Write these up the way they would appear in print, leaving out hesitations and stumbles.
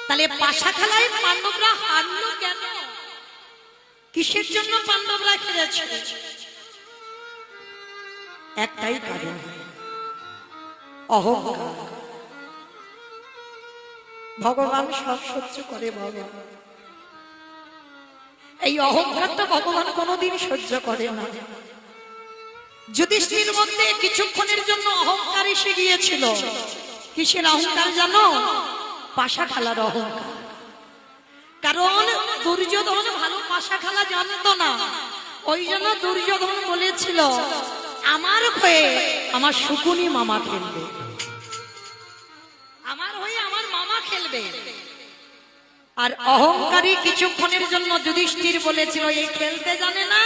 তাহলে পাশা খেলায় পাণ্ডবরা হারলো কেন? কিসের জন্য পাণ্ডবরা হেরেছে? একটাই কারণ, অহংকার। ভগবান সব সহ্য করে বাবা, এই অহংকারটা ভগবান কোনোদিন সহ্য করে না। যুধিষ্ঠির মধ্যে কিছুক্ষণের জন্য অহংকার এসে গিয়েছিল। কিসের অহংকার জানো? পাশা খেলার অহংকার। কারণ দুর্যোধন ভালো পাশা খেলা জানতো না, ওই জন্য দুর্যোধন বলেছিল আমার হয়ে আমার শকুনি মামা খেলবে, আমার হয়ে আমার মামা খেলবে। আর অহংকারী কিছুক্ষণের জন্য যুধিষ্ঠির বলেছিল এই খেলতে জানে না,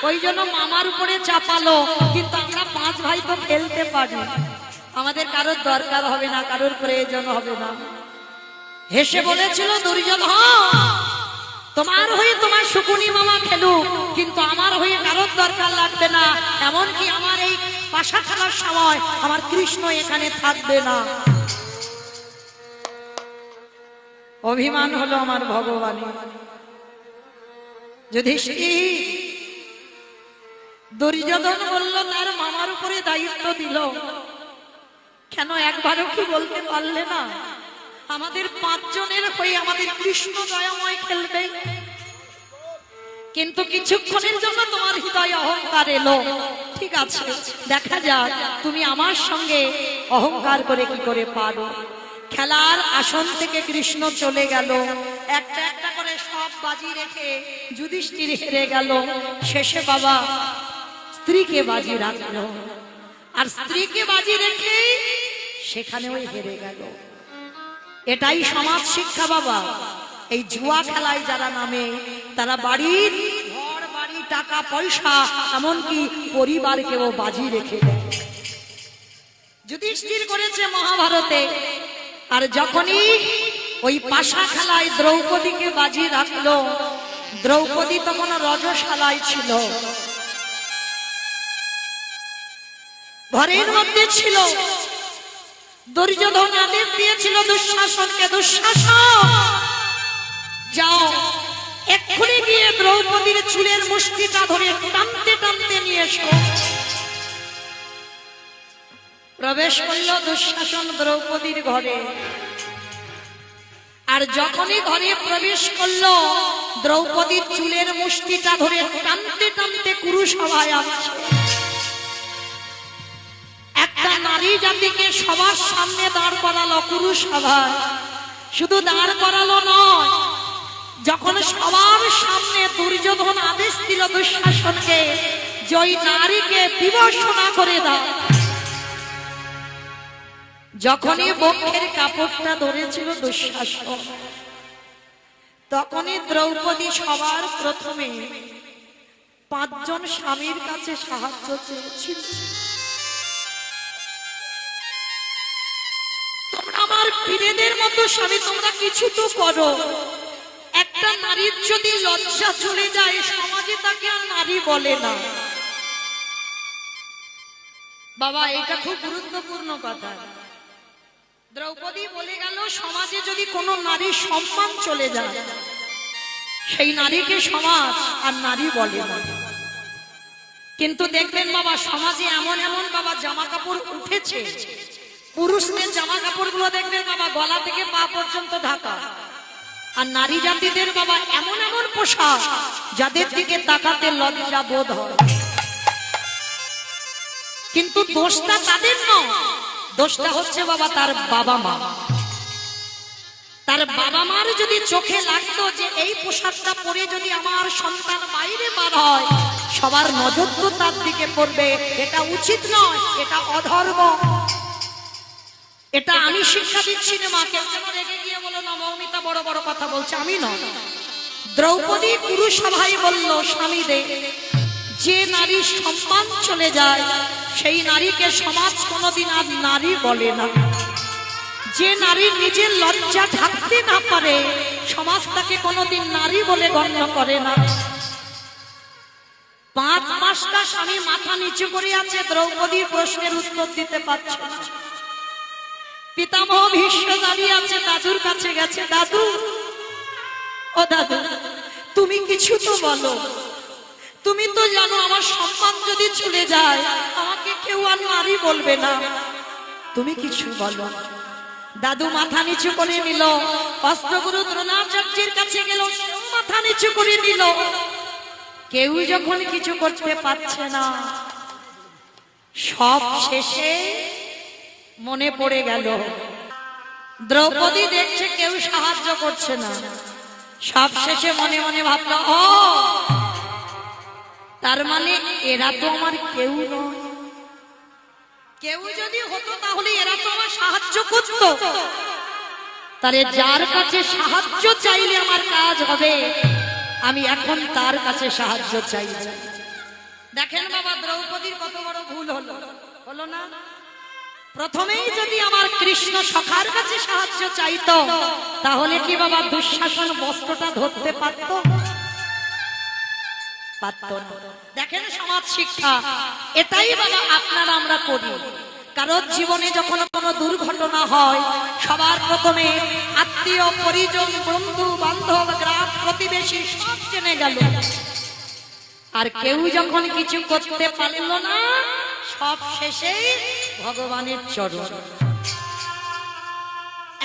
ওই জন্য মামার উপরে চাপালো। কিন্তু আমরা 5 ভাই তো খেলতে পারি, আমাদের কারোর দরকার হবে না, কারোর প্রয়োজন হবে না। হেসে বলেছিল দুর্যোধন তোমার হয়ে তোমার শকুনি মামা খেলুক, কিন্তু আমার হয়ে কারোর দরকার লাগবে না। এমনকি আমার এই পাশা খেলার সময় আমার কৃষ্ণ এখানে থাকবে না। অভিমান হলো আমার ভগবানের। যুধিষ্ঠির, দুর্যোধন বলল তার মামার উপরে দায়িত্ব দিল, কেন একবারও কি বলতে পারলে না আমাদের 5 জনের হয়ে আমাদের কৃষ্ণ দয়াময় খেলবে? কিন্তু কিছুক্ষণের জন্য তোমার হৃদয়ে অহংকার এলো। ঠিক আছে, দেখা যাক তুমি আমার সঙ্গে অহংকার করে কি করে পারো। খেলার আসন থেকে কৃষ্ণ চলে গেল, একটা একটা করে সব বাজি রেখে যুধিষ্ঠির হেরে গেল। শেষে বাবা স্ত্রীকে বাজি রাখলো, আর স্ত্রীকে বাজি রেখে সেখানেও হেরে গেল। এটাই সমাজ শিক্ষা বাবা। এই জুয়া খেলায় যারা নামে তারা বাড়ির ঘর বাড়ি টাকা পয়সা এমনকি পরিবারকেও বাজি রেখে দেয়। যুধিষ্ঠির করেছে মহাভারতে। আর যখনই ওই পাশা খেলায় দ্রৌপদীকে বাজি রাখলো, দ্রৌপদী তখন রজশালায় ছিল, ঘরের মধ্যে ছিল। দুর্যোধন আদেশ দিয়েছিল দুঃশাসনকে, দুঃশাসন যাও এক্ষুনি গিয়ে দ্রৌপদীর চুলের মুষ্টিটা ধরে টানতে টানতে নিয়ে এসো। প্রবেশ করল দুঃশাসন দ্রৌপদীর ঘরে। আর যখনই ঘরে প্রবেশ করলো, দ্রৌপদীর চুলের মুষ্টিটা ধরে টানতে টানতে কুরুসভায় আসছে। একটা নারী জাতিকে সবার সামনে দাঁড় করালো কুরুসভায়। শুধু দাঁড় করালো নয়, যখন সবার সামনে দুর্যোধন আদেশ দিল দুঃশাসনকে যে ওই নারীকে বিবর্ষণা করে দাও, যখনই বক্ষের কাপড়টা ধরেছিল দুঃশাসন, তখনই দ্রৌপদী সবার প্রথমে 5 জন স্বামীর কাছে সাহায্য চেয়েছিল। তোমরা আমার বীরেদের মতো স্বামী, তোমরা কিছু তো করো। একটা নারীর যদি লজ্জা চলে যায় সমাজে তাকে আর নারী বলে না। বাবা এটা খুব গুরুত্বপূর্ণ কথা। দ্রৌপদী বলে গেল সমাজে যদি কোনো নারীর সম্মান চলে যায় সেই নারীকে সমাজ আর নারী বলে না। কিন্তু দেখবেন বাবা সমাজে এমন এমন বাবা জামা কাপড় উঠেছে, পুরুষদের জামা কাপড় গুলো দেখবেন বাবা গলা থেকে পা পর্যন্ত ঢাকা, আর নারী জাতিদের বাবা এমন এমন পোশাক যাদের দিকে তাকাতে লজ্জা বোধ হয়। কিন্তু দোষটা তাদের নয়, দোষটা হচ্ছে বাবা তার বাবা মা। তার বাবা মার যদি চোখে লাগতো যে এই পোশাকটা পরে যদি আমার সন্তান বাইরে বার হয় সবার নজর তো তার দিকে পড়বে, এটা উচিত নয়, এটা অধর্ম। এটা আমি শিক্ষা দিচ্ছি না মাকে। রেগে গিয়ে বলো না মৌমিতা বড় বড় কথা বলছে, আমি নয়। দ্রৌপদী কুরুসভায় বলল স্বামীদের, যে নারী সম্মান চলে যায় সেই নারীকে সমাজ কোনোদিন আর নারী বলে না। যে নারী নিজের লজ্জা ঢাকতে না পারে সমাজ তাকে কোনোদিন নারী বলে গণ্য করে না। 5 মাসটা স্বামী মাথা নিচু করে আছে, দ্রৌপদীর প্রশ্নের উত্তর দিতে পারছে না। পিতামহ ভীষ্ম দাঁড়িয়ে আছে, দাদুর কাছে গেছে। দাদু, ও দাদু, তুমি কিছু তো বলো। তুমি তো জানো আমার সম্মান যদি চলে যায় আমাকে কেউ আর নারী বলবে না, তুমি কিছু বলো। দাদু মাথা নিচু করে নিল, অস্ত্রগুরু দ্রোণাচার্যের কাছে গেল, সেও মাথা নিচু করে নিল। কেউ যখন কিছু করতে পারছে না, সব শেষে মনে পড়ে গেল দ্রৌপদী দেখছে কেউ সাহায্য করছে না। সব শেষে মনে মনে ভাবলো, ও তার মানে এরা তো আমার কেউ নয়। কেউ যদি হতো তাহলে এরা তো আমার সাহায্য করতো। তারে যার কাছে সাহায্য চাইলে আমার কাজ হবে, আমি এখন তার কাছে সাহায্য চাই। দেখেন বাবা, দ্রৌপদীর কত বড় ভুল হলো, হলো না? প্রথমেই যদি আমার কৃষ্ণ সখার কাছে সাহায্য চাইতো, তাহলে কি বাবা দুঃশাসন বস্ত্রটা ধরতে পারতো? পারতো না। দেখেন সমাজ শিক্ষা, এটাই বাবা আপনারা আমরা করি। কারণ জীবনে যখন কোনো দুর্ঘটনা হয়, সবার প্রথমে আত্মীয় পরিজন, বন্ধু বান্ধব, গ্রাম প্রতিবেশী সব জেনে গেল। আর কেউ যখন কিছু করতে পারল না, সব শেষে ভগবানের চরণ।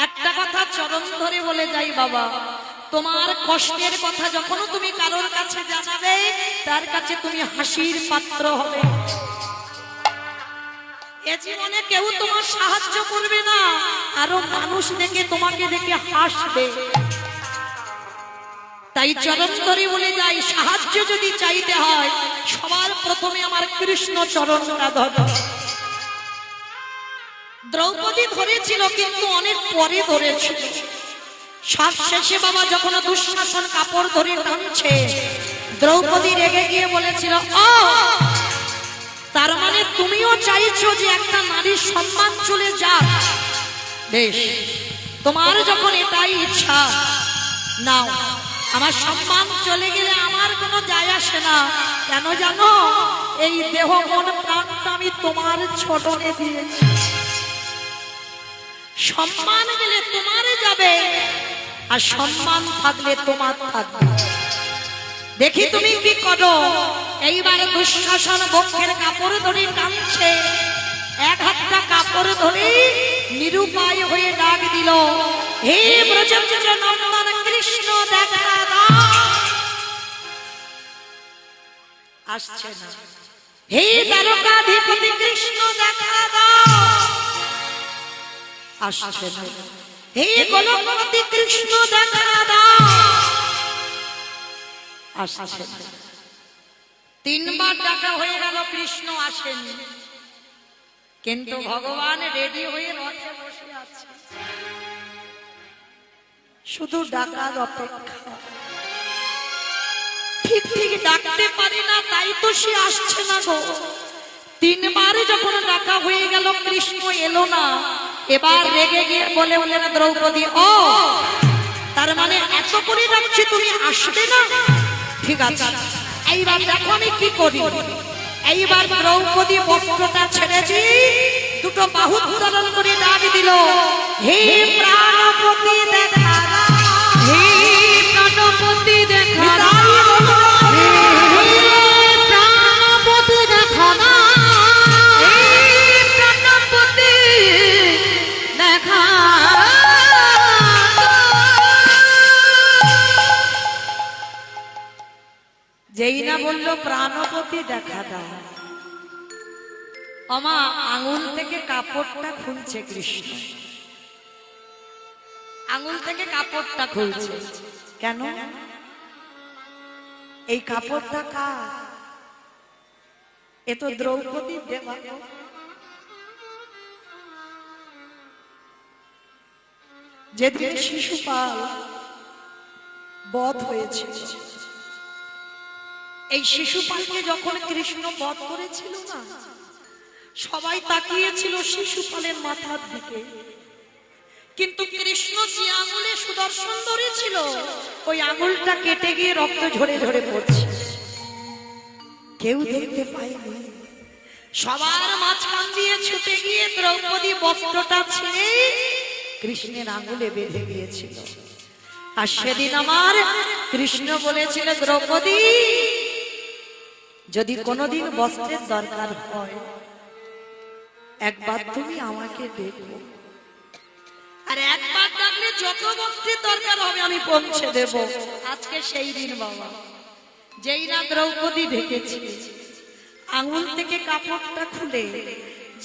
একটা কথা চরণ ধরে বলে যাই বাবা, তোমার কষ্টের কথা যখন তুমি কারোর কাছে জানাবে, তার কাছে তুমি হাসির পাত্র হবে। এ জীবনে কেউ তোমার সাহায্য করবে না, আরো মানুষ দেখে তোমাকে দেখে হাসবে। তাই চরণ ধরে বলে যাই, সাহায্য যদি চাইতে হয় সবার প্রথমে আমার কৃষ্ণ চরণটা ধরো। দ্রৌপদী ধরেছিল কিন্তু অনেক পরে ধরেছিল। সব শেষে বাবা যখন দুঃশাসন কাপড় ধরে টানছে, দ্রৌপদী রেগে গিয়ে বলেছিল, ও তার মানে তুমিও চাইছো যে একটা নারীর সম্মান চলে যাক? বেশ, তোমার যখন এটাই ইচ্ছা, নাও, আমার সম্মান চলে গেলে আমার কোনো যায় আসে না। কেন জানো? এই দেহ মন প্রাণটা আমি তোমার চরণে দিয়েছি। সম্মান গেলে তোমার যাবে, আর সম্মান থাকলে তোমার থাকবে। দেখি তুমি কি করো। এইবার দুঃশাসন বক্ষের কাপড় ধরে টানছে, এক হাতটা কাপড় ধরে নিরুপায় হয়ে ডাক দিল, হে ব্রজেন্দ্র নন্দন কৃষ্ণ দেখা দাও। আসছে না। হে দ্বারকাধিপতি কৃষ্ণ দেখা দাও। আসছে না। হে গোলকপতি কৃষ্ণ দেখা দাও। আসছে না। তিনবার ডাকা হয়ে গেল, কৃষ্ণ আসেনি। কিন্তু ভগবান রেডি হয়ে রথে বসে আছে, শুধু ডাকার অপেক্ষা। ঠিক ঠিক ডাকতে পারে না, তাই তো সে আসছে না গো। তিনবার যখন ডাকা হয়ে গেল, কৃষ্ণ এলো না। এবার রেগে গিয়ে বলে বলে না দ্রৌপদী, ও তার মানে এত করে ডাকছি তুমি আসবে না? ঠিক আছে, এইবার দেখো আমি কি করি। এইবার দ্রৌপদী বস্ত্রটা ছেড়েছি, দুটো বাহু উত্তোলন করে ডাক দিল, হে প্রাণপতি দেখা দাও। হে প্রাণপতি দেখা দাও। হে প্রাণপতি দেখা দাও। হে প্রাণপতি দেখা দাও। যেই না বললো প্রাণপতি দেখা দাও, আমা আঙুল থেকে কাপড়টা খুলছে কৃষ্ণ। আঙুল থেকে কাপড়টা খুলছে কেন? এই কাপড়টা কার? এ তো দ্রৌপদী দেওয়া। যেদিন শিশুপাল বধ হয়েছে, এই শিশুপালকে যখন কৃষ্ণ বধ করেছিল না, সবাই তাকিয়েছিল শিশুপালের মাথার দিকে। কিন্তু কৃষ্ণ যে আঙুলে সুদর্শন ধরেছিল, ওই আঙুলটা কেটে গিয়ে রক্ত ঝরে ঝরে পড়ছে। কেউ দেখতে পায়নি। সবার মাঝখান দিয়ে ছুটে গিয়ে দ্রৌপদী বস্ত্রটা ছিঁড়ে কৃষ্ণের আঙুলে বেঁধে দিয়েছিল। আর সেদিন আমার কৃষ্ণ বলেছিল, দ্রৌপদী যদি কোনোদিন বস্ত্রের দরকার হয় একবার তুমি আমাকে দেখো, আর একবার ডাকলে যত বস্ত্রের দরকার হবে আমি পৌঁছে দেব। আজকে সেই দিন বাবা, যেই না দ্রৌপদী ঢেকেছে, আঙুল থেকে কাপড়টা খুলে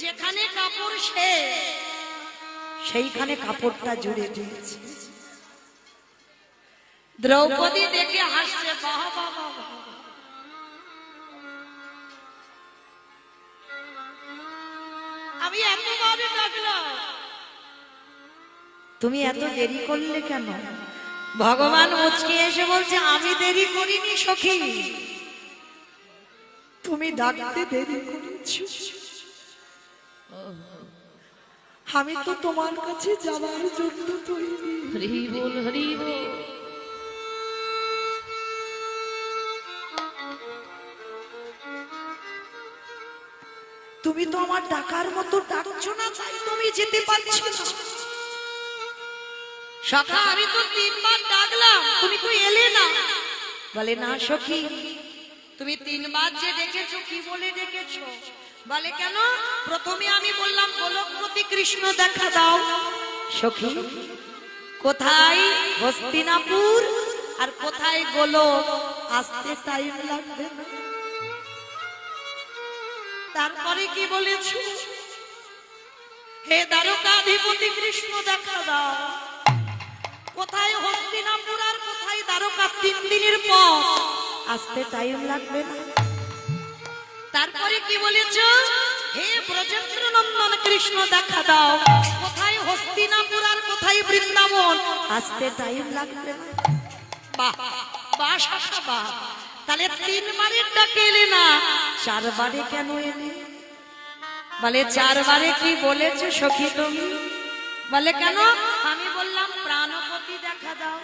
যেখানে কাপড় সেইখানে কাপড়টা জুড়ে দিয়েছে। দ্রৌপদী দেখে হাসছে, বাহ বাহ বাহ। আমি এতবারে ডাকলাম, তুমি এত দেরি করলে কেন? ভগবান মুচকি এসে বলছে, আমি দেরি করিনি সখী, তুমি ডাকতে দেরি করেছো। আমি তো তোমার কাছে যাওয়ার জন্য তৈরি। হরি বল, হরি বল। তুমি তো আমার ডাকার মতো ডাকছো না, তাই তুমি যেতে পারছো না। সখা আমি তো 3 বার ডাকলাম, তুমি তো এলে না। বলে না সখী, তুমি 3 বার যে ডেকেছো, কি বলে ডেকেছো? বলে কেন? প্রথমে আমি বললাম গোলকপতি কৃষ্ণ দেখা দাও। সখী কোথায় হস্তিনাপুর আর কোথায় গোলক, আসতে টাইম লাগবে না। তারপরে কি বলেছো? হে দ্বারকাধিপতি কৃষ্ণ দেখা দাও। কোথায় হস্তিনাপুর আর কোথায় দ্বারকা, 3 দিনের পথ, আসতে টাইম লাগবে না। তারপরে কি বলেছো? হে ব্রজেন্দ্র নন্দন কৃষ্ণ দেখা দাও। কোথায় হস্তিনাপুর আর কোথায় বৃন্দাবন, আসতে টাইম লাগবে না। বাহ বাহ শাখা বাহ। তাহলে 3 বারের ডাকে এলে না, 4 বারে কেন এলে? বলে 4 বারে কি বলেছো সখী তুমি? বলে কেন? আমি বললাম প্রাণপতি দেখা দাও।